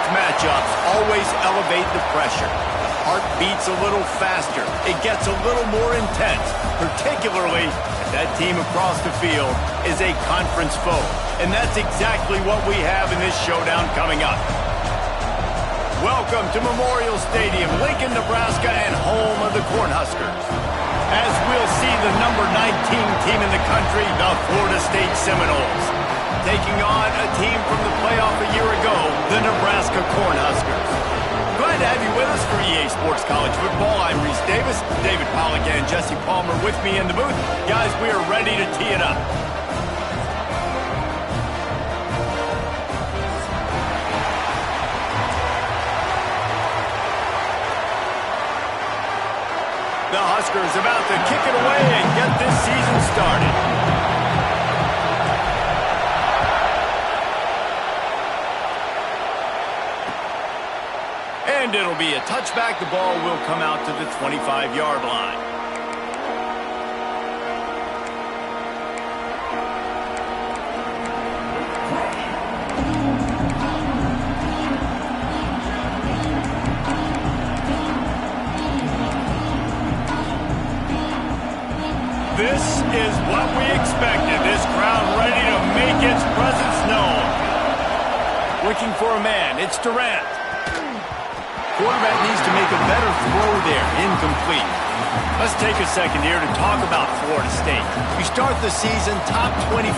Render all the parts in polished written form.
conference matchups always elevate the pressure. Heart beats a little faster. It gets a little more intense, particularly if that team across the field is a conference foe. And that's exactly what we have in this showdown coming up. Welcome to Memorial Stadium, Lincoln, Nebraska, and home of the Cornhuskers. As we'll see the number 19 team in the country, the Florida State Seminoles, taking on a team from the playoff a year ago, the Nebraska Cornhuskers. Glad to have you with us for EA Sports College Football. I'm Reese Davis, David Pollack and Jesse Palmer with me in the booth. Guys, we are ready to tee it up. The Huskers about to kick it away and get this season started. And it'll be a touchback. The ball will come out to the 25-yard line. This is what we expected. This crowd ready to make its presence known. Looking for a man. It's Durant. Quarterback needs to make a better throw there. Incomplete. Let's take a second here to talk about Florida State. You start the season top 25.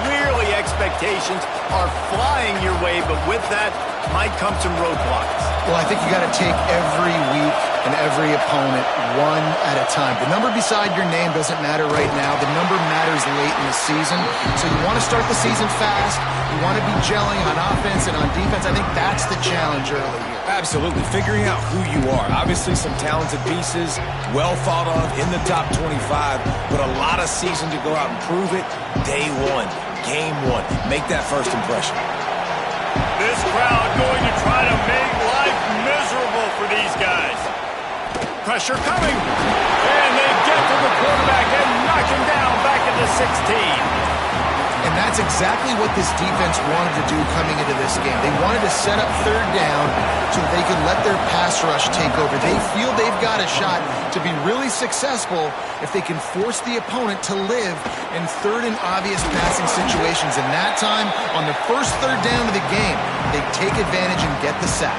Clearly expectations are flying your way, but with that might come some roadblocks. Well, I think you got to take every week and every opponent one at a time. The number beside your name doesn't matter right now. The number matters late in the season. So you want to start the season fast. You want to be gelling on offense and on defense. I think that's the challenge early here. Absolutely. Figuring out who you are. Obviously some talented pieces, well thought of in the top 25, but a lot of season to go out and prove it. Day one, game one. Make that first impression. This crowd going to try to make life miserable for these guys. Pressure coming. And they get to the quarterback and knock him down back at the 16. And that's exactly what this defense wanted to do coming into this game. They wanted to set up third down so that they could let their pass rush take over. They feel they've got a shot to be really successful if they can force the opponent to live in third and obvious passing situations. And that time, on the first third down of the game, they take advantage and get the sack.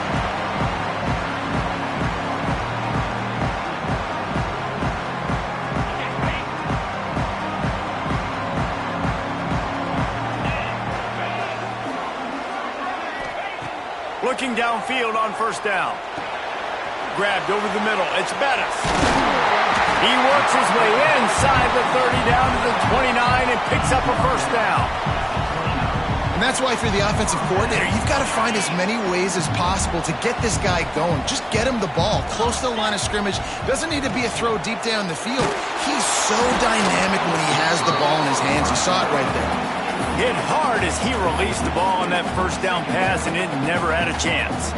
Looking downfield on first down. Grabbed over the middle. It's Bettis. He works his way inside the 30 down to the 29 and picks up a first down. And that's why, if you're the offensive coordinator, you've got to find as many ways as possible to get this guy going. Just get him the ball close to the line of scrimmage. Doesn't need to be a throw deep down the field. He's so dynamic when he has the ball in his hands. You saw it right there. Hit hard as he released the ball on that first down pass, and it never had a chance.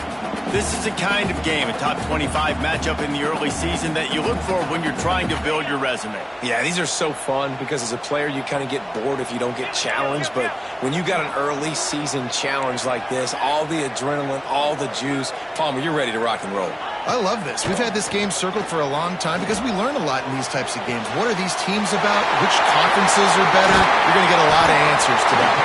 This is the kind of game, a top 25 matchup in the early season, that you look for when you're trying to build your resume. Yeah, these are so fun because as a player you kind of get bored if you don't get challenged, but when you got an early season challenge like this, all the adrenaline, all the juice, Palmer, you're ready to rock and roll. I love this. We've had this game circled for a long time because we learn a lot in these types of games. What are these teams about? Which conferences are better? You're going to get a lot of answers to that.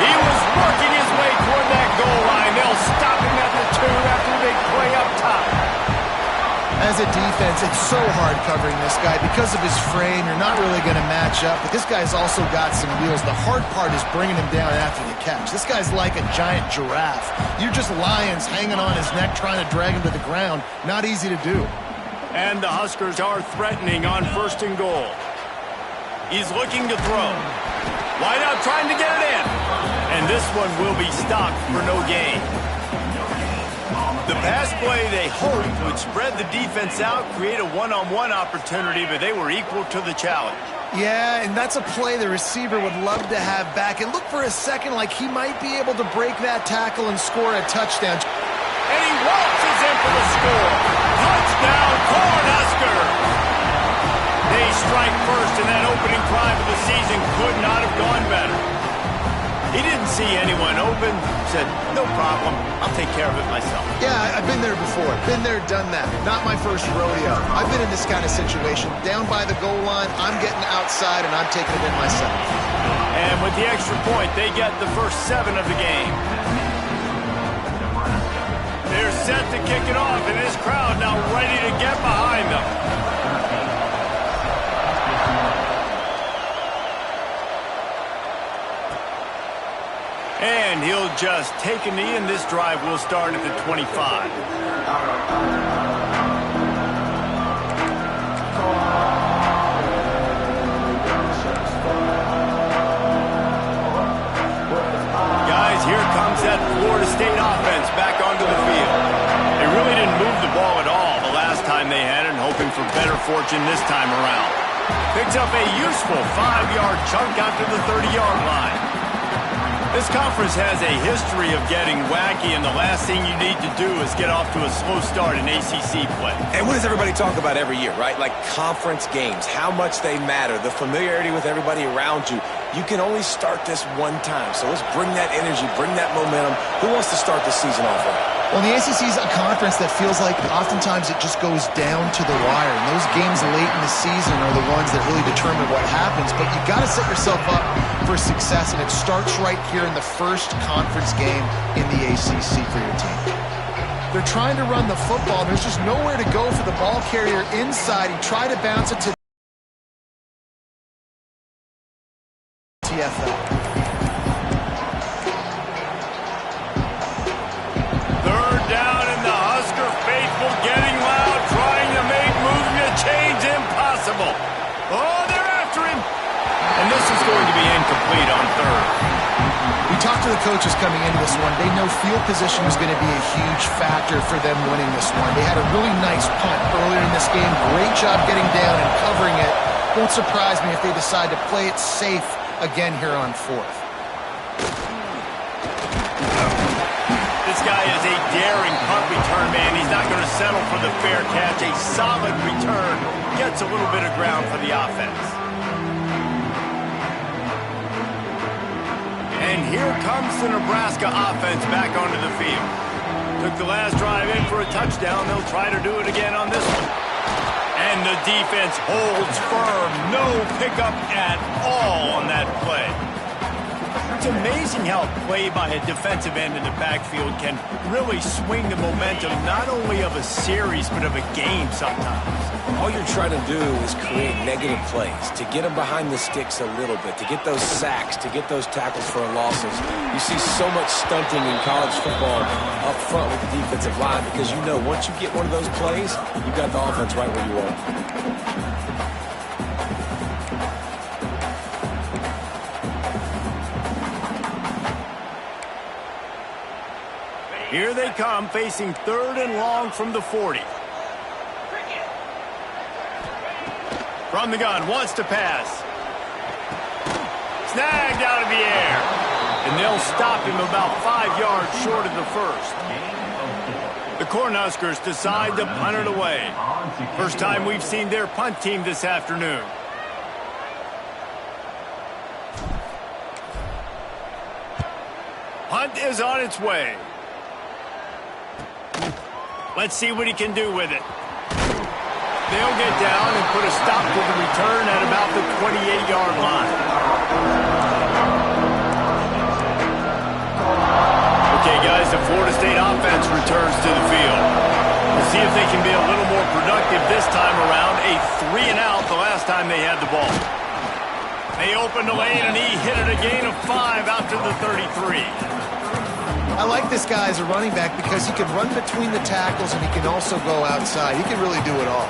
He was working his way toward that goal line. They'll stop him at the 2 after a big play up top. As a defense, it's so hard covering this guy. Because of his frame, you're not really going to match up. But this guy's also got some wheels. The hard part is bringing him down after the catch. This guy's like a giant giraffe. You're just lions hanging on his neck trying to drag him to the ground. Not easy to do. And the Huskers are threatening on first and goal. He's looking to throw. Wide out trying to get it in. And this one will be stopped for no gain. The pass play they hoped would spread the defense out, create a one-on-one opportunity, but they were equal to the challenge. Yeah, and that's a play the receiver would love to have back. And look for a second like he might be able to break that tackle and score a touchdown. And he waltzes in for the score. Touchdown, Cornhuskers! They strike first, and that opening drive of the season could not have gone better. He didn't see anyone open, said, no problem, I'll take care of it myself. Yeah, I've been there before. Been there, done that. Not my first rodeo. I've been in this kind of situation. Down by the goal line, I'm getting outside, and I'm taking it in myself. And with the extra point, they get the first 7 of the game. They're set to kick it off, and this crowd now ready to get behind them. And he'll just take a knee, and this drive will start at the 25. Guys, here comes that Florida State offense back onto the field. They really didn't move the ball at all the last time they had it, hoping for better fortune this time around. Picks up a useful 5-yard chunk out to the 30-yard line. This conference has a history of getting wacky, and the last thing you need to do is get off to a slow start in ACC play. And what does everybody talk about every year, right? Like conference games, how much they matter, the familiarity with everybody around you. You can only start this one time, so let's bring that energy, bring that momentum. Who wants to start the season off right? Well, the ACC is a conference that feels like oftentimes it just goes down to the wire. And those games late in the season are the ones that really determine what happens. But you got to set yourself up for success, and it starts right here in the first conference game in the ACC for your team. They're trying to run the football. There's just nowhere to go for the ball carrier inside. He tried to bounce it to TFL. Third down, and the Husker faithful getting loud, trying to make movement change impossible. Oh, they're after him. And this is going to be incomplete on third. We talked to the coaches coming into this one. They know field position is going to be a huge factor for them winning this one. They had a really nice punt earlier in this game. Great job getting down and covering it. Won't surprise me if they decide to play it safe again here on fourth. This guy is a daring punt return man. He's not going to settle for the fair catch. A solid return. Gets a little bit of ground for the offense. And here comes the Nebraska offense back onto the field. Took the last drive in for a touchdown. They'll try to do it again on this one. And the defense holds firm. No pickup at all on that play. It's amazing how play by a defensive end in the backfield can really swing the momentum not only of a series but of a game sometimes. All you're trying to do is create negative plays, to get them behind the sticks a little bit, to get those sacks, to get those tackles for losses. You see so much stunting in college football up front with the defensive line because you know once you get one of those plays, you got the offense right where you want. Here they come, facing third and long from the 40. From the gun, wants to pass. Snagged out of the air. And they'll stop him about 5 yards short of the first. The Cornhuskers decide to punt it away. First time we've seen their punt team this afternoon. Punt is on its way. Let's see what he can do with it. They'll get down and put a stop to the return at about the 28-yard line. Okay, guys, the Florida State offense returns to the field. We'll see if they can be a little more productive this time around. A 3-and-out the last time they had the ball. They opened the lane, and he hit it a gain of 5 out to the 33. I like this guy as a running back because he can run between the tackles and he can also go outside. He can really do it all.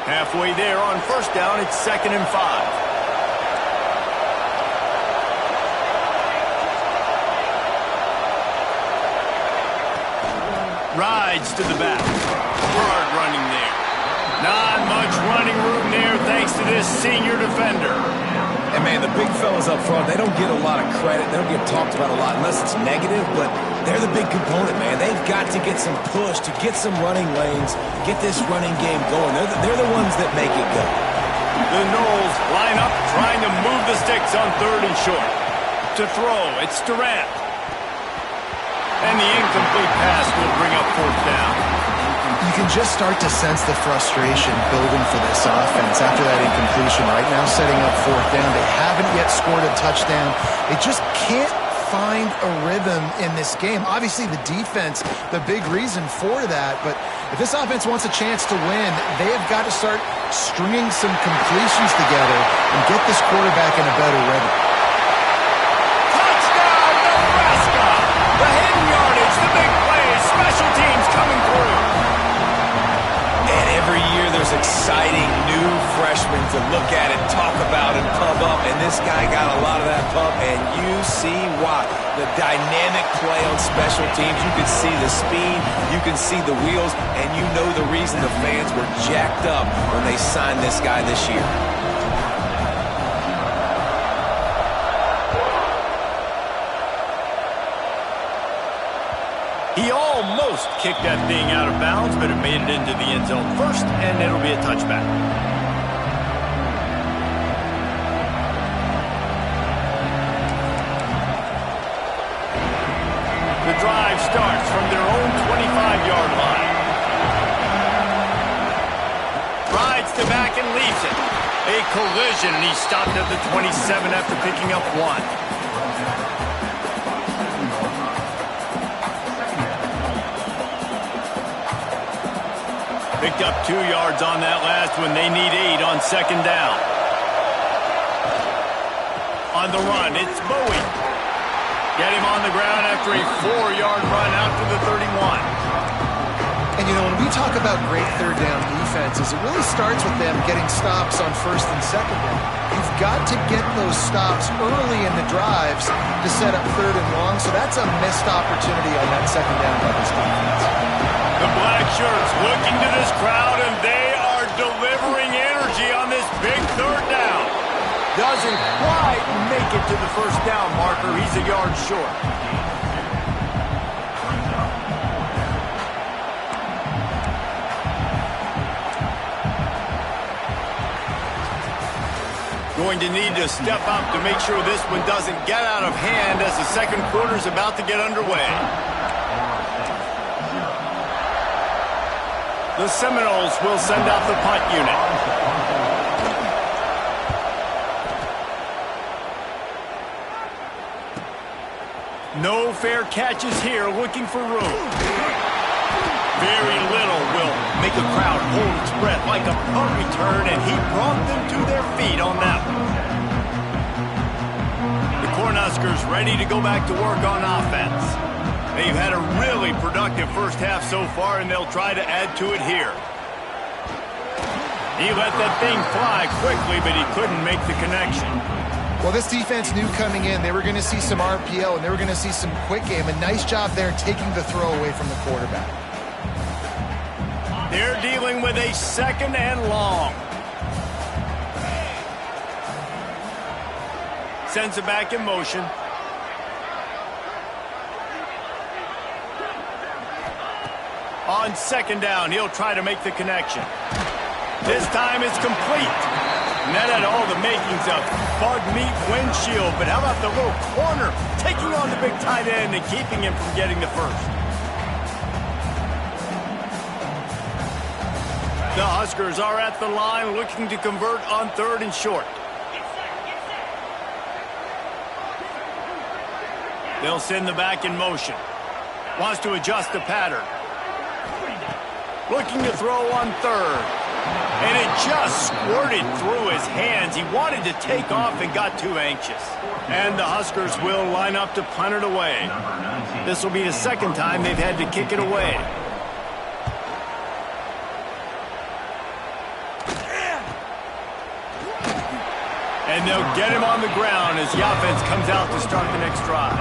Halfway there on first down, it's 2nd and 5. Rides to the back. Hard running there. Not much running room there thanks to this senior defender. And, man, the big fellas up front, they don't get a lot of credit. They don't get talked about a lot unless it's negative, but they're the big component, man. They've got to get some push, to get some running lanes, get this running game going. They're the ones that make it go. The Knowles line up, trying to move the sticks on 3rd and short. To throw, it's Durant. And the incomplete pass will bring up 4th down. You can just start to sense the frustration building for this offense after that incompletion. Right now, setting up 4th down. They haven't yet scored a touchdown. They just can't find a rhythm in this game. Obviously, the defense, the big reason for that. But if this offense wants a chance to win, they have got to start stringing some completions together and get this quarterback in a better rhythm. Touchdown, Nebraska! The hidden yardage, the big plays, special teams coming through. And every year there's exciting new freshmen to look at and talk about and pump up. And this guy got a lot of that pump, and you see why. The dynamic play on special teams. You can see the speed, you can see the wheels, and you know the reason the fans were jacked up when they signed this guy this year. He almost kicked that thing out of bounds, but it made it into the end zone first, and it'll be a touchback. The drive starts from their own 25-yard line. Rides to back and leaves it. A collision, and he stopped at the 27 after picking up 1. Picked up 2 yards on that last one. They need 8 on 2nd down. On the run, it's Bowie. Get him on the ground after a 4-yard run out to the 31. And, you know, when we talk about great 3rd down defenses, it really starts with them getting stops on 1st and 2nd down. You've got to get those stops early in the drives to set up 3rd and long, so that's a missed opportunity on that 2nd down by this defense. The black shirts looking to this crowd, and they are delivering energy on this big 3rd down. Doesn't quite make it to the 1st down marker. He's a yard short. Going to need to step up to make sure this one doesn't get out of hand as the 2nd quarter is about to get underway. The Seminoles will send out the punt unit. No fair catches here, looking for room. Very little will make a crowd hold its breath like a punt return, and he brought them to their feet on that one. The Cornhuskers ready to go back to work on offense. They've had a really productive first half so far, and they'll try to add to it here. He let that thing fly quickly, but he couldn't make the connection. Well, this defense knew coming in they were going to see some RPO, and they were going to see some quick game. A nice job there taking the throw away from the quarterback. They're dealing with a 2nd and long. Sends it back in motion. On 2nd down, he'll try to make the connection. This time it's complete. And that had all the makings of bug meat windshield, but how about the little corner taking on the big tight end and keeping him from getting the first? The Huskers are at the line looking to convert on 3rd and short. They'll send the back in motion. Wants to adjust the pattern. Looking to throw on 3rd. And it just squirted through his hands. He wanted to take off and got too anxious. And the Huskers will line up to punt it away. This will be the 2nd time they've had to kick it away. And they'll get him on the ground as the offense comes out to start the next drive.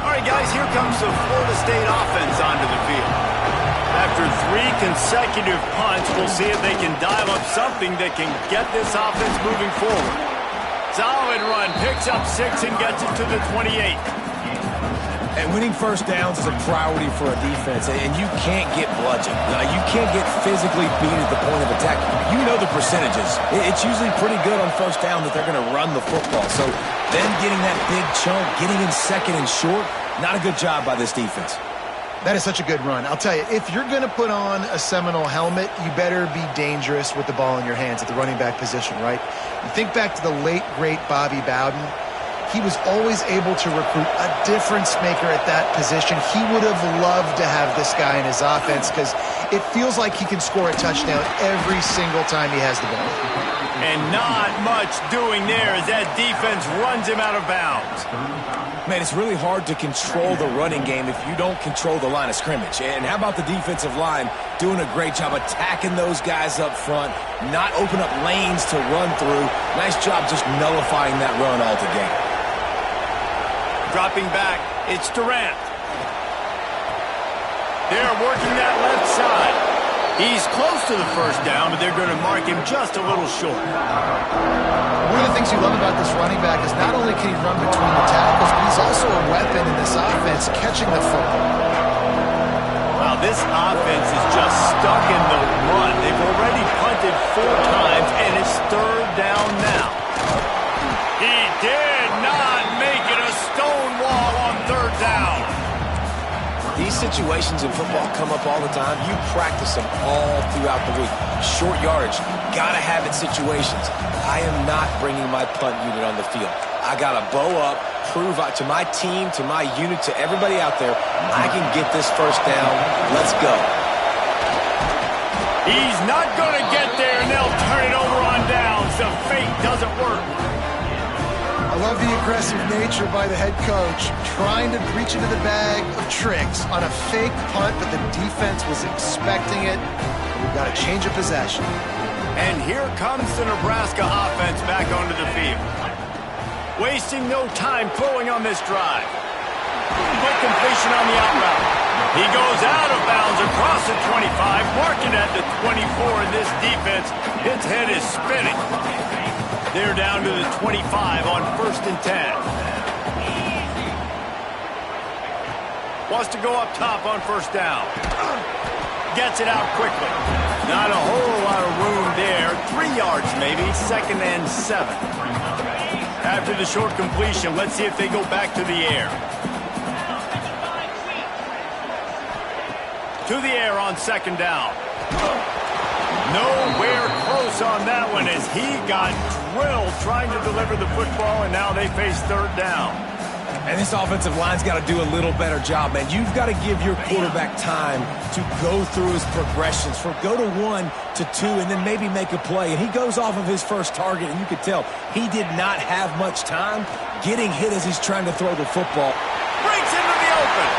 All right, guys, here comes the Florida State offense onto the field. After 3 consecutive punts, we'll see if they can dial up something that can get this offense moving forward. Solid run, picks up 6 and gets it to the 28. And winning first downs is a priority for a defense, and you can't get bludgeoned. You can't get physically beat at the point of attack. You know the percentages. It's usually pretty good on first down that they're going to run the football. So them getting that big chunk, getting in second and short, not a good job by this defense. That is such a good run. I'll tell you, if you're going to put on a Seminole helmet, you better be dangerous with the ball in your hands at the running back position, right? You think back to the late, great Bobby Bowden. He was always able to recruit a difference maker at that position. He would have loved to have this guy in his offense because it feels like he can score a touchdown every single time he has the ball. And not much doing there as that defense runs him out of bounds. Man, it's really hard to control the running game if you don't control the line of scrimmage. And how about the defensive line doing a great job attacking those guys up front, not open up lanes to run through. Nice job just nullifying that run altogether. Dropping back, it's Durant. They're working that left side. He's close to the first down, but they're going to mark him just a little short. One of the things you love about this running back is not only can he run between the tackles, but he's also a weapon in this offense catching the football. Wow, this offense is just stuck in the run. They've already punted 4 times, and it's 3rd down now. He did not make it a stone wall on 3rd down. These situations in football come up all the time. You practice them all throughout the week. Short yardage, gotta have it situations. I am not bringing my punt unit on the field. I gotta bow up, prove out to my team, to my unit, to everybody out there, I can get this first down. Let's go. He's not gonna get there, and they'll turn it over on downs. The fake doesn't work. I love the aggressive nature by the head coach, trying to reach into the bag of tricks on a fake punt, but the defense was expecting it. We've got a change of possession. And here comes the Nebraska offense back onto the field. Wasting no time throwing on this drive. Quick completion on the out route. He goes out of bounds across the 25, marking at the 24, and this defense, its head is spinning. They're down to the 25 on 1st and 10. Wants to go up top on 1st down. Gets it out quickly. Not a whole lot of room there. 3 yards maybe, 2nd and 7. After the short completion, let's see if they go back to the air. To the air on 2nd down. Nowhere close on that one as he got drilled trying to deliver the football, and now they face 3rd down. And this offensive line's got to do a little better job, man. You've got to give your quarterback time to go through his progressions, from go to 1 to 2, and then maybe make a play. And he goes off of his first target, and you could tell he did not have much time getting hit as he's trying to throw the football. Breaks into the open.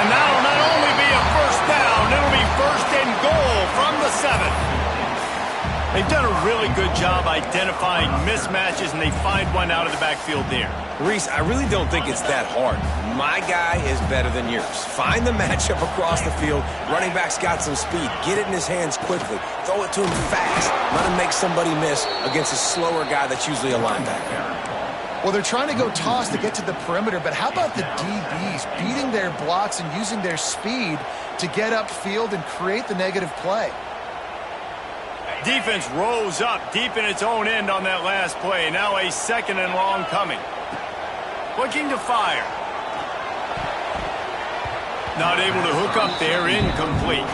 And that'll not only be a first down, it'll be 1st and goal from the 7. They've done a really good job identifying mismatches, and they find one out of the backfield there. Reese, I really don't think it's that hard. My guy is better than yours. Find the matchup across the field. Running back's got some speed. Get it in his hands quickly. Throw it to him fast. Let him make somebody miss against a slower guy that's usually a linebacker. Well, they're trying to go toss to get to the perimeter, but how about the DBs beating their blocks and using their speed to get upfield and create the negative play? Defense rose up deep in its own end on that last play. Now a 2nd and long coming. Looking to fire. Not able to hook up there, incomplete.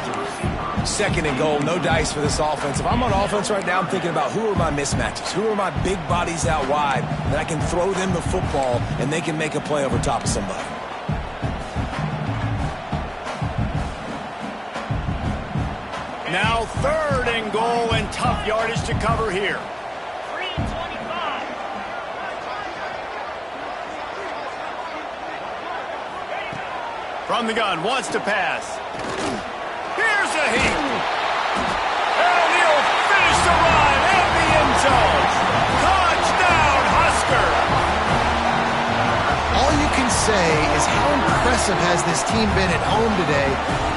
2nd and goal, no dice for this offense. If I'm on offense right now, I'm thinking about who are my mismatches? Who are my big bodies out wide that I can throw them the football and they can make a play over top of somebody. Now 3rd and goal and tough yardage to cover here. 3 and 25. From the gun, wants to pass. Here's a heat. And he'll finish the run at the end zone. Touchdown, Husker. All you can say is how impressive has this team been at home today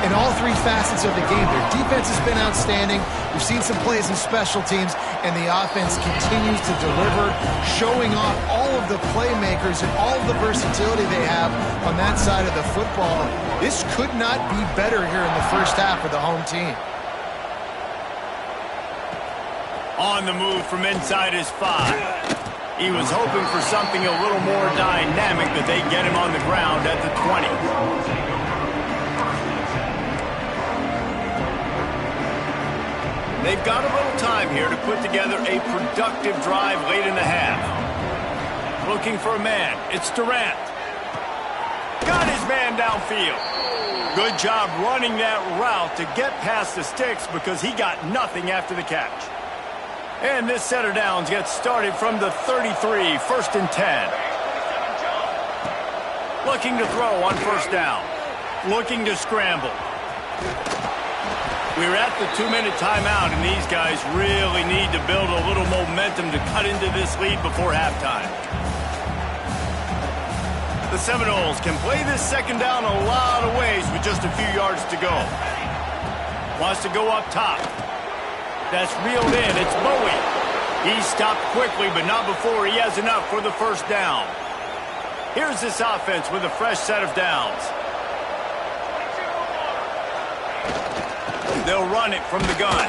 in all three facets of the game. Their defense has been outstanding. We've seen some plays in special teams, and the offense continues to deliver, showing off all of the playmakers and all of the versatility they have on that side of the football. This could not be better here in the first half of the home team. On the move from inside his 5. He was hoping for something a little more dynamic, but they get him on the ground at the 20. They've got a little time here to put together a productive drive late in the half. Looking for a man. It's Durant. Got his man downfield. Good job running that route to get past the sticks because he got nothing after the catch. And this set of downs gets started from the 33, 1st and 10. Looking to throw on first down. Looking to scramble. We're at the 2-minute timeout, and these guys really need to build a little momentum to cut into this lead before halftime. The Seminoles can play this second down a lot of ways with just a few yards to go. Wants to go up top. That's reeled in. It's Bowie. He stopped quickly, but not before he has enough for the first down. Here's this offense with a fresh set of downs. They'll run it from the gun.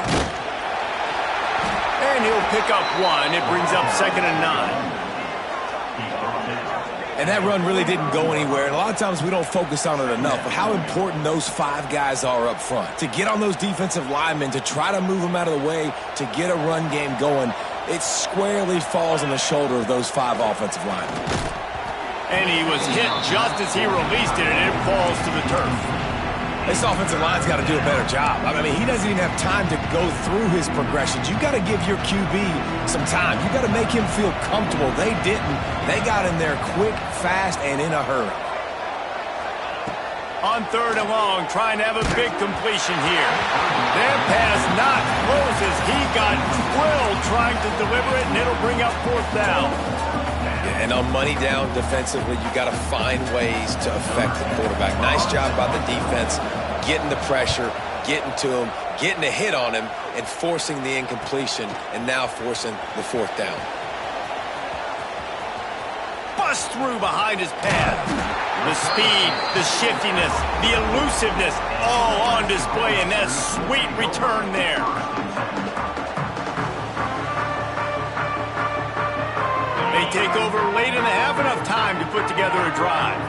And he'll pick up 1. It brings up 2nd and 9. And that run really didn't go anywhere. And a lot of times we don't focus on it enough, but how important those 5 guys are up front. To get on those defensive linemen, to try to move them out of the way, to get a run game going, it squarely falls on the shoulder of those 5 offensive linemen. And he was hit just as he released it, and it falls to the turf. This offensive line's got to do a better job. I mean, he doesn't even have time to go through his progressions. You got to give your QB some time. You got to make him feel comfortable. They didn't. They got in there quick, fast, and in a hurry. On 3rd and long, trying to have a big completion here. That pass not close as he got drilled trying to deliver it, and it'll bring up 4th down. And on money down defensively, you got to find ways to affect the quarterback. Nice job by the defense, getting the pressure, getting to him, getting a hit on him, and forcing the incompletion, and now forcing the 4th down. Bust through behind his pad. The speed, the shiftiness, the elusiveness, all on display in that sweet return there. They take over late and have enough time to put together a drive.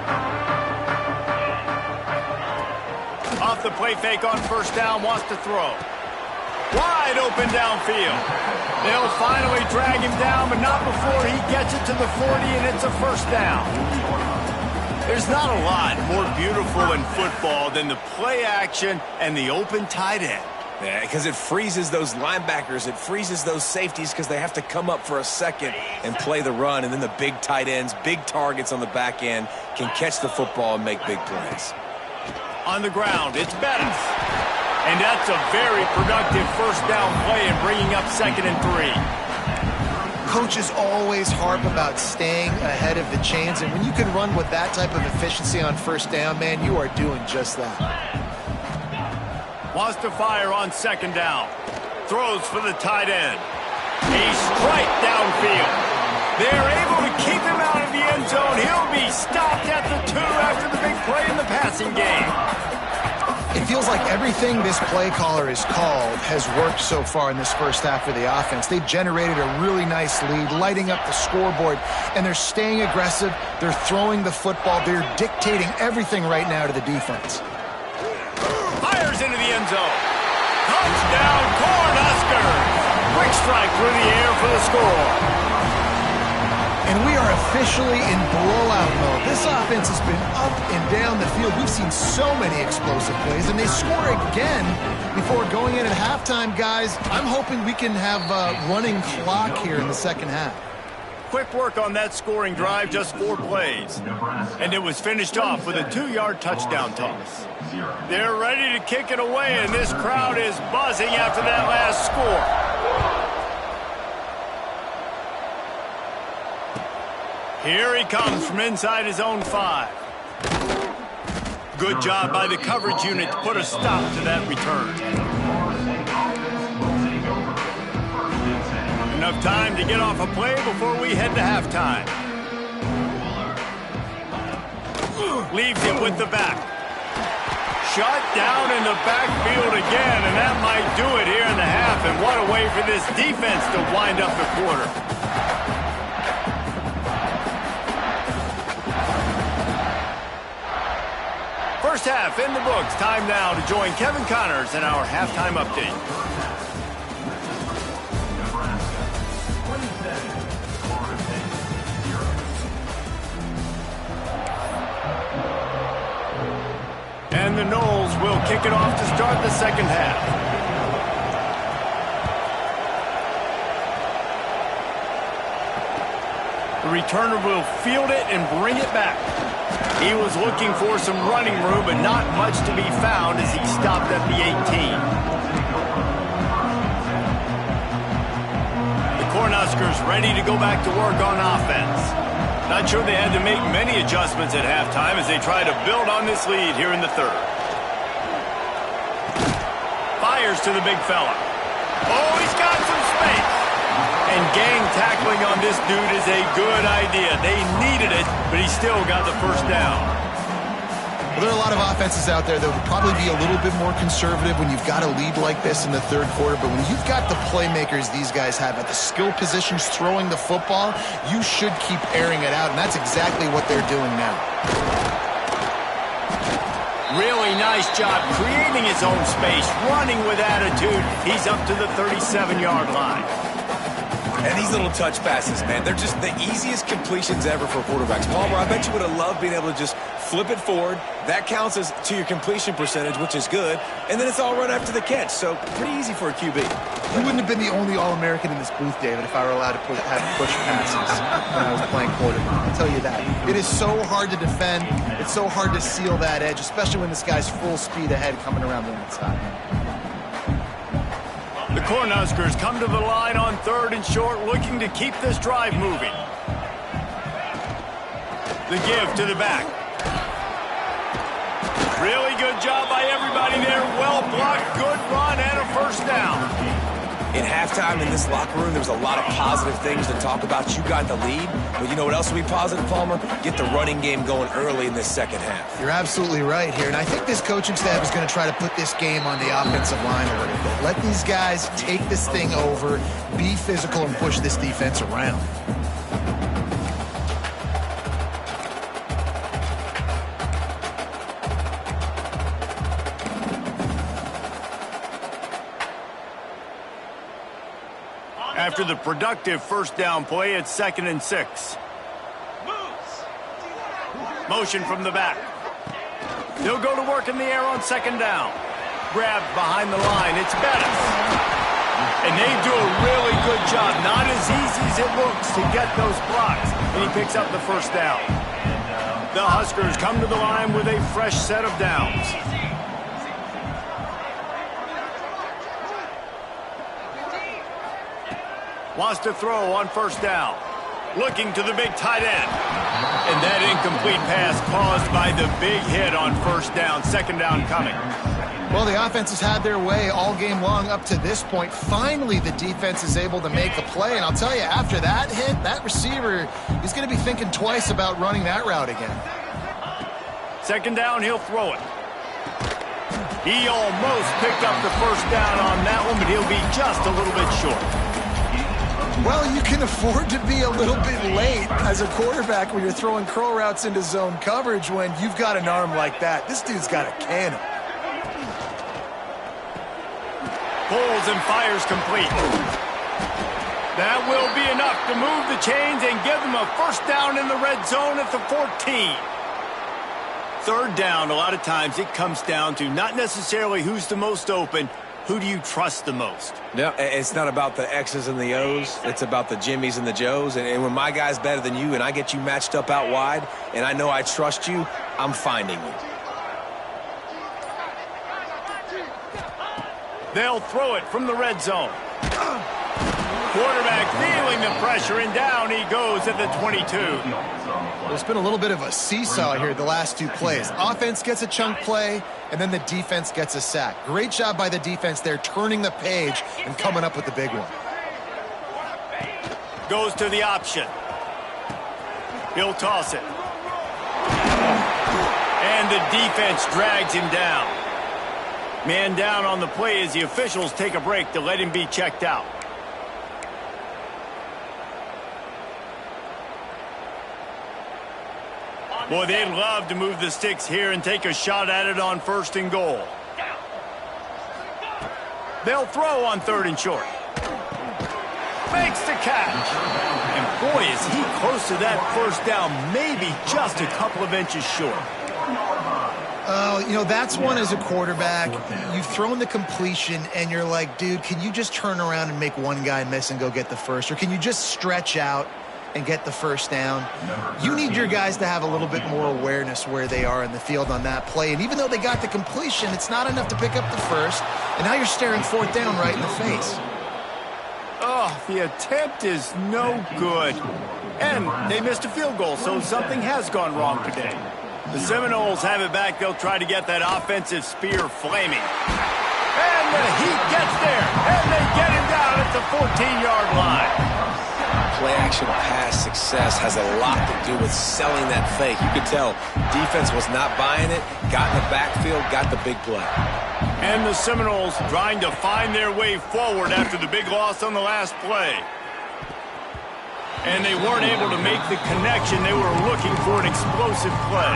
Off the play fake on first down, wants to throw. Wide open downfield. They'll finally drag him down, but not before he gets it to the 40, and it's a first down. There's not a lot more beautiful in football than the play action and the open tight end. Yeah, because it freezes those linebackers. It freezes those safeties because they have to come up for a second and play the run. And then the big tight ends, big targets on the back end can catch the football and make big plays. On the ground, it's Bettis. And that's a very productive first down play and bringing up 2nd and 3. Coaches always harp about staying ahead of the chains. And when you can run with that type of efficiency on first down, man, you are doing just that. Wants to fire on 2nd down. Throws for the tight end. A strike downfield. They're able to keep him out of the end zone. He'll be stopped at the 2 after the big play in the passing game. It feels like everything this play caller has called has worked so far in this first half for the offense. They've generated a really nice lead, lighting up the scoreboard, and they're staying aggressive. They're throwing the football. They're dictating everything right now to the defense. Fires into the end zone. Touchdown, Cornhuskers. Quick strike through the air for the score. And we are officially in blowout mode. This offense has been up and down the field. We've seen so many explosive plays, and they score again before going in at halftime, guys. I'm hoping we can have a running clock here in the second half. Quick work on that scoring drive, just 4 plays. And it was finished off with a 2-yard touchdown toss. They're ready to kick it away, and this crowd is buzzing after that last score. Here he comes from inside his own 5. Good job by the coverage unit to put a stop to that return. Enough time to get off a play before we head to halftime. Leaves it with the back. Shut down in the backfield again, and that might do it here in the half. And what a way for this defense to wind up the quarter. First half in the books. Time now to join Kevin Connors in our halftime update. And the Noles will kick it off to start the second half. The returner will field it and bring it back. He was looking for some running room, but not much to be found as he stopped at the 18. The Cornhuskers ready to go back to work on offense. Not sure they had to make many adjustments at halftime as they try to build on this lead here in the third. Fires to the big fella. Oh, he's got some space. And gang tackling on this dude is a good idea. They needed it, but he still got the first down. Well, there are a lot of offenses out there that would probably be a little bit more conservative when you've got a lead like this in the third quarter. But when you've got the playmakers these guys have at the skill positions throwing the football, you should keep airing it out. And that's exactly what they're doing now. Really nice job creating his own space, running with attitude. He's up to the 37-yard line. And these little touch passes, man, they're just the easiest completions ever for quarterbacks. Palmer, I bet you would have loved being able to just flip it forward. That counts as to your completion percentage, which is good. And then it's all run after the catch, so pretty easy for a QB. You wouldn't have been the only All-American in this booth, David, if I were allowed to have push passes when I was playing quarterback. I'll tell you that. It is so hard to defend. It's so hard to seal that edge, especially when this guy's full speed ahead coming around the outside. The Cornhuskers come to the line on 3rd and short, looking to keep this drive moving. The give to the back. Really good job by everybody there. Well blocked, good run, and a first down. In halftime in this locker room, there was a lot of positive things to talk about. You got the lead, but you know what else will be positive, Palmer? Get the running game going early in this second half. You're absolutely right here, and I think this coaching staff is going to try to put this game on the offensive line a little bit. Let these guys take this thing over, be physical, and push this defense around. After the productive first down play, it's 2nd and 6. Motion from the back. He'll go to work in the air on 2nd down. Grabbed behind the line. It's Bettis. And they do a really good job. Not as easy as it looks to get those blocks. And he picks up the first down. The Huskers come to the line with a fresh set of downs. Wants to throw on first down. Looking to the big tight end. And that incomplete pass caused by the big hit on first down. 2nd down coming. Well, the offense has had their way all game long up to this point. Finally, the defense is able to make a play. And I'll tell you, after that hit, that receiver is going to be thinking twice about running that route again. 2nd down, he'll throw it. He almost picked up the first down on that one, but he'll be just a little bit short. Well, you can afford to be a little bit late as a quarterback when you're throwing curl routes into zone coverage when you've got an arm like that. This dude's got a cannon. Pulls and fires complete. That will be enough to move the chains and give them a first down in the red zone at the 14. 3rd down, a lot of times it comes down to not necessarily who's the most open, who do you trust the most? No, it's not about the X's and the O's. It's about the Jimmies and the Joes. And when my guy's better than you and I get you matched up out wide and I know I trust you, I'm finding you. They'll throw it from the red zone. quarterback feeling the pressure, and down he goes at the 22. There's been a little bit of a seesaw here the last two plays. Offense gets a chunk play, and then the defense gets a sack. Great job by the defense there, turning the page and coming up with the big one. Goes to the option. He'll toss it. And the defense drags him down. Man down on the play as the officials take a break to let him be checked out. Boy, they'd love to move the sticks here and take a shot at it on 1st and goal. They'll throw on 3rd and short. Makes the catch. And boy, is he close to that 1st down, maybe just a couple of inches short. You know, that's one as a quarterback. You've thrown the completion, and you're like, dude, can you just turn around and make one guy miss and go get the first? Or can you just stretch out and get the 1st down? You need your guys to have a little bit more awareness where they are in the field on that play. And even though they got the completion, it's not enough to pick up the 1st. And now you're staring 4th down right in the face. Oh, the attempt is no good. And they missed a field goal, so something has gone wrong today. The Seminoles have it back. They'll try to get that offensive spear flaming. And the Heat gets there, and they get him down at the 14-yard line. Play-action pass success has a lot to do with selling that fake. You could tell defense was not buying it, got in the backfield, got the big play. And the Seminoles trying to find their way forward after the big loss on the last play. And they weren't able to make the connection. They were looking for an explosive play.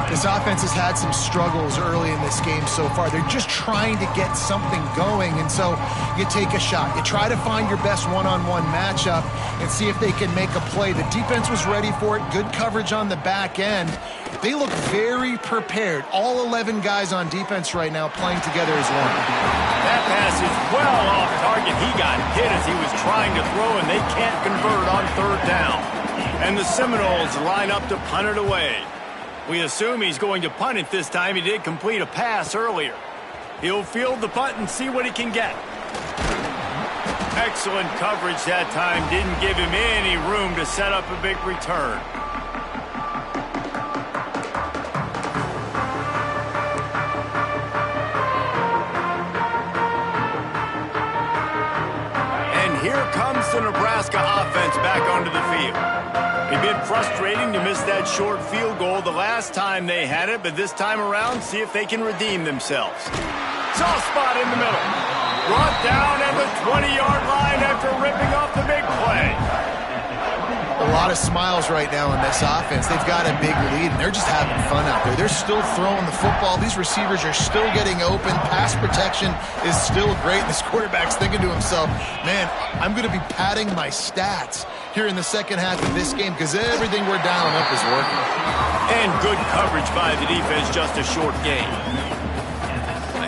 This offense has had some struggles early in this game so far. They're just trying to get something going, and so you take a shot. You try to find your best one-on-one matchup and see if they can make a play. The defense was ready for it. Good coverage on the back end. They look very prepared. All 11 guys on defense right now playing together as one. That pass is well off target. He got hit as he was trying to throw, and they can't convert on 3rd down. And the Seminoles line up to punt it away. We assume he's going to punt it this time. He did complete a pass earlier. He'll field the punt and see what he can get. Excellent coverage that time. Didn't give him any room to set up a big return. Here comes the Nebraska offense back onto the field. It'd been frustrating to miss that short field goal the last time they had it, but this time around, see if they can redeem themselves. Soft spot in the middle. Brought down at the 20-yard line after ripping off the big play. A lot of smiles right now in this offense. They've got a big lead, and they're just having fun out there. They're still throwing the football. These receivers are still getting open. Pass protection is still great. This quarterback's thinking to himself, man, I'm going to be padding my stats here in the second half of this game because everything we're dialing up is working. And good coverage by the defense, just a short gain.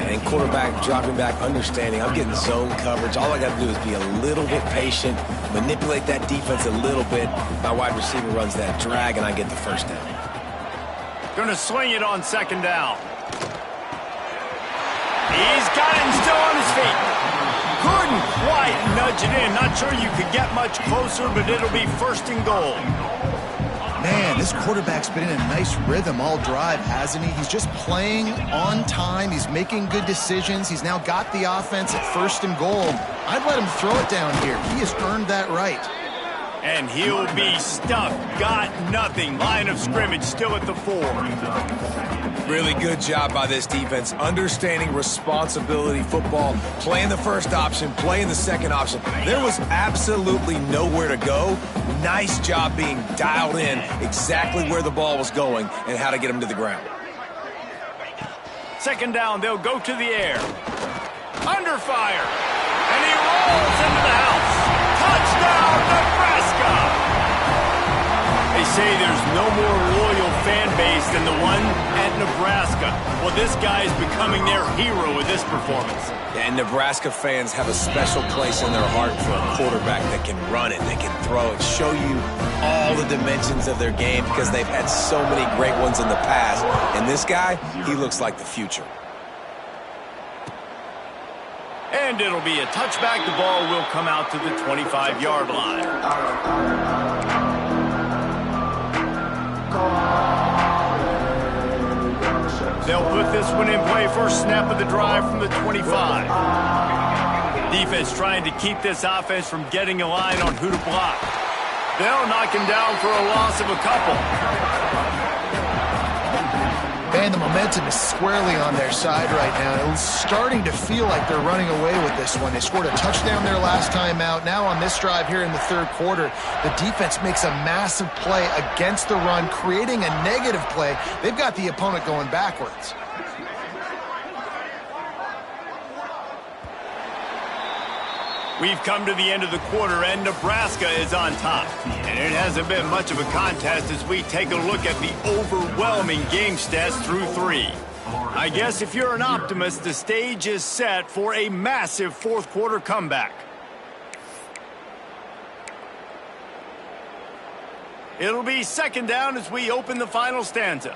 And quarterback dropping back, understanding I'm getting zone coverage. All I got to do is be a little bit patient, manipulate that defense a little bit. My wide receiver runs that drag, and I get the 1st down. Going to swing it on 2nd down. He's got him still on his feet. Couldn't quite nudge it in. Not sure you could get much closer, but it'll be 1st and goal. Man, this quarterback's been in a nice rhythm all drive, hasn't he? He's just playing on time. He's making good decisions. He's now got the offense at 1st and goal. I'd let him throw it down here. He has earned that right. And he'll be stuffed. Got nothing. Line of scrimmage still at the 4. Really good job by this defense, understanding responsibility football, playing the 1st option, playing the 2nd option. There was absolutely nowhere to go. Nice job being dialed in exactly where the ball was going and how to get him to the ground. 2nd down, they'll go to the air. Under fire. And he rolls into the house. Touchdown, Nebraska! They say there's no more loyal fan base than the one at Nebraska. Well, this guy is becoming their hero with this performance. And Nebraska fans have a special place in their heart for a quarterback that can run it, that can throw it, show you all the dimensions of their game because they've had so many great ones in the past. And this guy, he looks like the future. And it'll be a touchback. The ball will come out to the 25-yard line. They'll put this one in play. First snap of the drive from the 25. Defense trying to keep this offense from getting a line on who to block. They'll knock him down for a loss of a couple. Man, the momentum is squarely on their side right now. It's starting to feel like they're running away with this one. They scored a touchdown their last time out. Now on this drive here in the third quarter, the defense makes a massive play against the run, creating a negative play. They've got the opponent going backwards. We've come to the end of the quarter, and Nebraska is on top. And it hasn't been much of a contest as we take a look at the overwhelming game stats through 3. I guess if you're an optimist, the stage is set for a massive fourth quarter comeback. It'll be second down as we open the final stanza.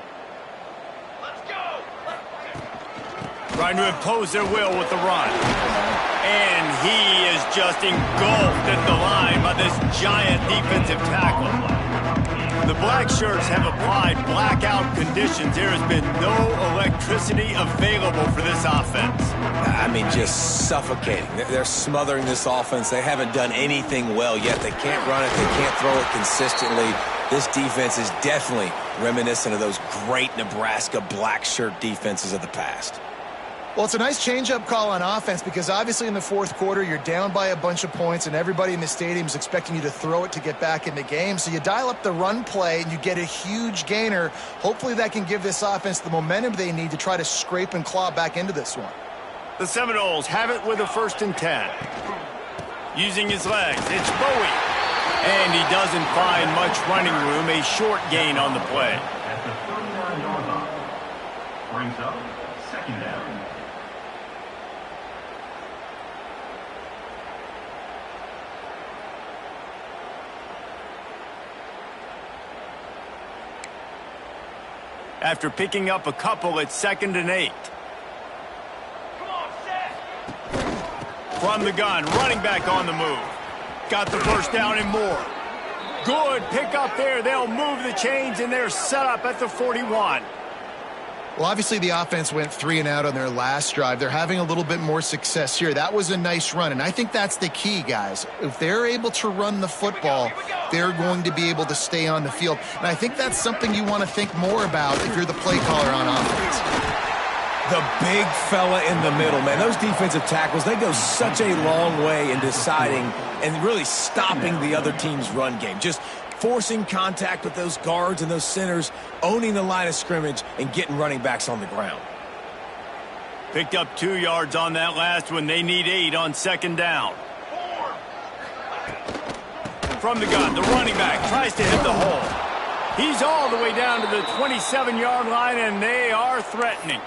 Let's go. Trying to impose their will with the run. And he is just engulfed at the line by this giant defensive tackle. The black shirts have applied blackout conditions. There has been no electricity available for this offense. I mean, just suffocating. They're smothering this offense. They haven't done anything well yet. They can't run it. They can't throw it consistently. This defense is definitely reminiscent of those great Nebraska black shirt defenses of the past. Well, it's a nice change-up call on offense because obviously in the fourth quarter, you're down by a bunch of points and everybody in the stadium is expecting you to throw it to get back in the game. So you dial up the run play and you get a huge gainer. Hopefully that can give this offense the momentum they need to try to scrape and claw back into this one. The Seminoles have it with a 1st and 10. Using his legs, it's Bowie. And he doesn't find much running room, a short gain on the play. At the 39-yard line, brings up second down. After picking up a couple, it's 2nd and 8. Come on, set. From the gun, running back on the move. Got the first down and more. Good pick up there. They'll move the chains, and they're set up at the 41. Well, obviously the offense went 3 and out on their last drive. They're having a little bit more success here. That was a nice run, and I think that's the key, guys. If they're able to run the football, they're going to be able to stay on the field. And I think that's something you want to think more about if you're the play caller on offense. The big fella in the middle, man. Those defensive tackles, they go such a long way in deciding and really stopping the other team's run game. Just forcing contact with those guards and those centers, owning the line of scrimmage, and getting running backs on the ground. Picked up 2 yards on that last one. They need 8 on 2nd down. From the gun, the running back tries to hit the hole. He's all the way down to the 27-yard line, and they are threatening.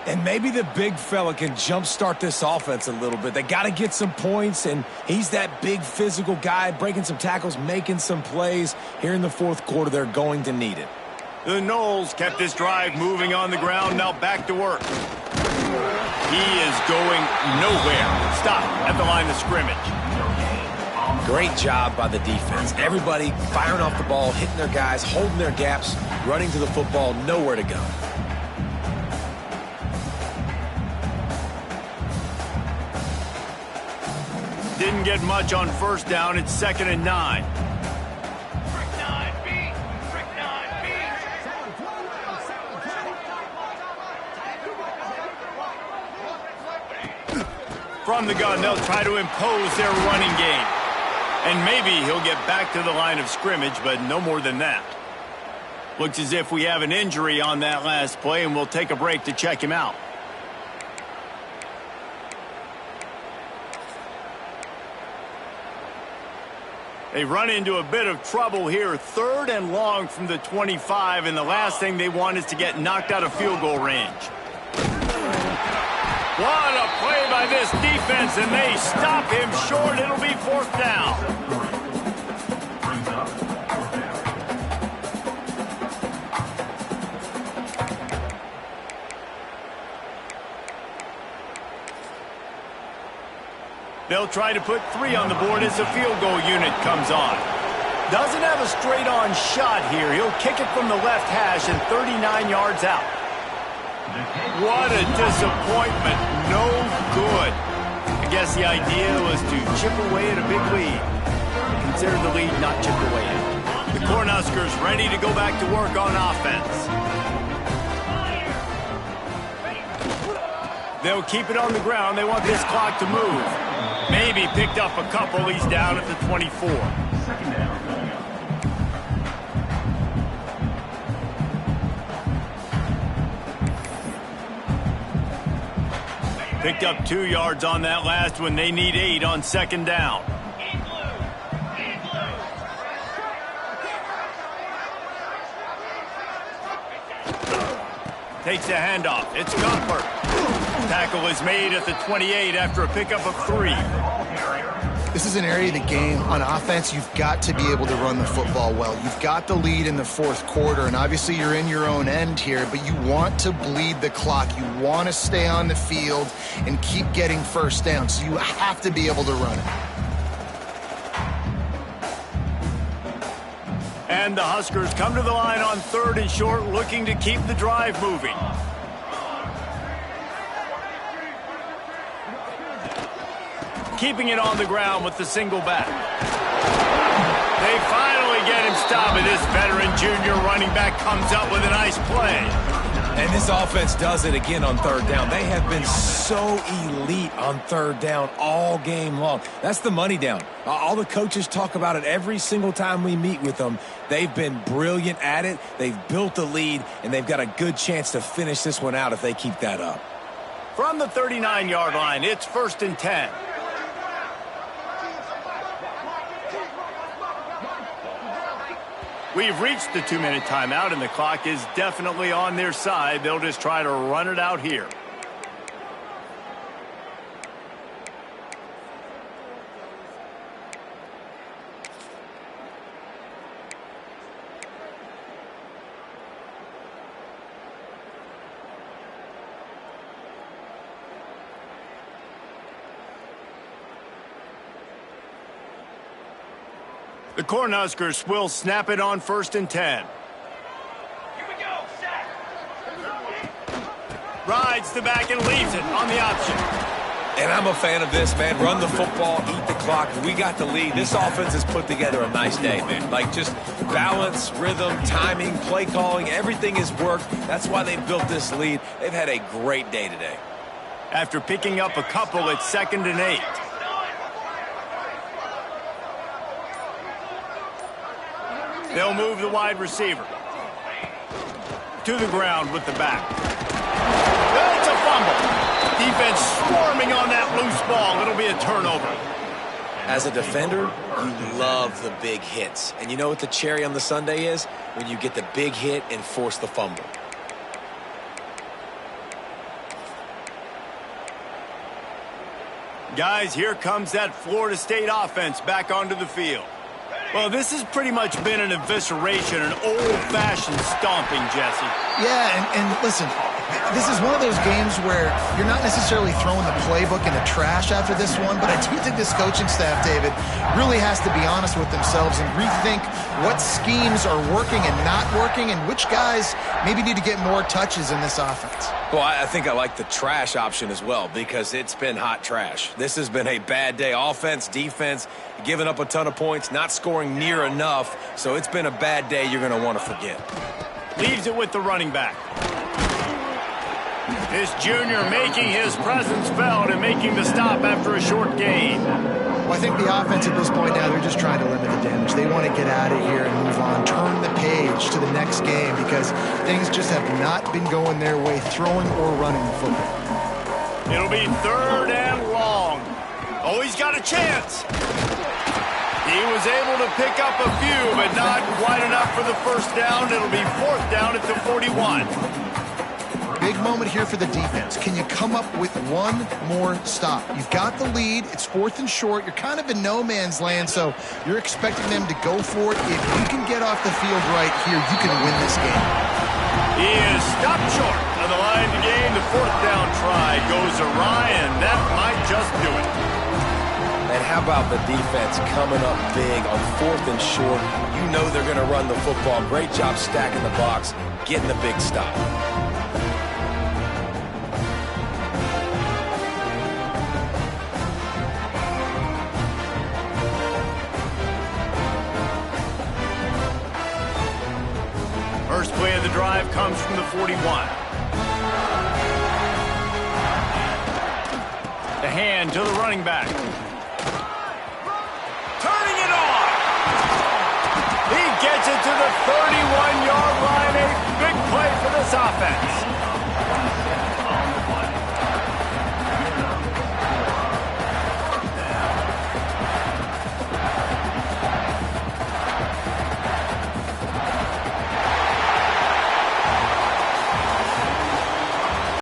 And maybe the big fella can jumpstart this offense a little bit. They got to get some points, and he's that big physical guy, breaking some tackles, making some plays. Here in the fourth quarter, they're going to need it. The Noles kept this drive moving on the ground, now back to work. He is going nowhere. Stop at the line of scrimmage. Great job by the defense. Everybody firing off the ball, hitting their guys, holding their gaps, running to the football, nowhere to go. Didn't get much on 1st down. It's 2nd and 9. Brick 9, beat. Brick 9, beat. From the gun, they'll try to impose their running game. And maybe he'll get back to the line of scrimmage, but no more than that. Looks as if we have an injury on that last play, and we'll take a break to check him out. They run into a bit of trouble here. 3rd and long from the 25, and the last thing they want is to get knocked out of field goal range. What a play by this defense, and they stop him short. It'll be 4th down. Brings up 4th down. They'll try to put 3 on the board as the field goal unit comes on. Doesn't have a straight-on shot here. He'll kick it from the left hash and 39 yards out. What a disappointment. No good. I guess the idea was to chip away at a big lead. Consider the lead not chipped away at. The Cornhuskers ready to go back to work on offense. They'll keep it on the ground. They want this clock to move. Maybe picked up a couple. He's down at the 24. Second down. Picked up 2 yards on that last one. They need 8 on second down. Takes a handoff. It's Comfort. Tackle is made at the 28 after a pickup of 3. This is an area of the game on offense you've got to be able to run the football well. You've got the lead in the fourth quarter, and obviously you're in your own end here, but you want to bleed the clock. You want to stay on the field and keep getting first down, so you have to be able to run it. And the Huskers come to the line on 3rd and short, looking to keep the drive moving. Keeping it on the ground with the single back. They finally get him stopped, and this veteran junior running back comes up with a nice play. And this offense does it again on 3rd down. They have been so elite on 3rd down all game long. That's the money down. All the coaches talk about it every single time we meet with them. They've been brilliant at it. They've built the lead, and they've got a good chance to finish this one out if they keep that up. From the 39-yard line, it's 1st and 10. We've reached the 2-minute timeout, and the clock is definitely on their side. They'll just try to run it out here. The Cornhuskers will snap it on 1st and 10. Here we go, set. Rides the back and leaves it on the option. And I'm a fan of this, man. Run the football, eat the clock. We got the lead. This offense has put together a nice day, man. Like, just balance, rhythm, timing, play calling, everything has worked. That's why they built this lead. They've had a great day today. After picking up a couple, it's 2nd and 8. They'll move the wide receiver to the ground with the back. It's a fumble. Defense swarming on that loose ball. It'll be a turnover. As a defender, you love the big hits. And you know what the cherry on the sundae is? When you get the big hit and force the fumble. Guys, here comes that Florida State offense back onto the field. Well, this has pretty much been an evisceration, an old-fashioned stomping, Jesse. Yeah, and listen, this is one of those games where you're not necessarily throwing the playbook in the trash after this one, but I do think this coaching staff, David, really has to be honest with themselves and rethink what schemes are working and not working and which guys maybe need to get more touches in this offense. Well, I think I like the trash option as well because it's been hot trash. This has been a bad day. Offense, defense, giving up a ton of points, not scoring near enough. So it's been a bad day you're going to want to forget. Leaves it with the running back. This junior making his presence felt and making the stop after a short gain. Well, I think the offense at this point now, they're just trying to limit the damage. They want to get out of here and move on, turn the page to the next game because things just have not been going their way, throwing or running the football. It'll be 3rd and long. Oh, he's got a chance. He was able to pick up a few, but not quite enough for the first down. It'll be 4th down at the 41. Big moment here for the defense. Can you come up with one more stop? You've got the lead. It's 4th and short. You're kind of in no man's land, so you're expecting them to go for it. If you can get off the field right here, you can win this game. He is stopped short of the line to gain. The 4th down try goes awry, and that might just do it. And how about the defense coming up big on 4th and short? You know they're going to run the football. Great job stacking the box, getting the big stop. First play of the drive comes from the 41. The hand to the running back. Turning it on. He gets it to the 31-yard line. A big play for this offense.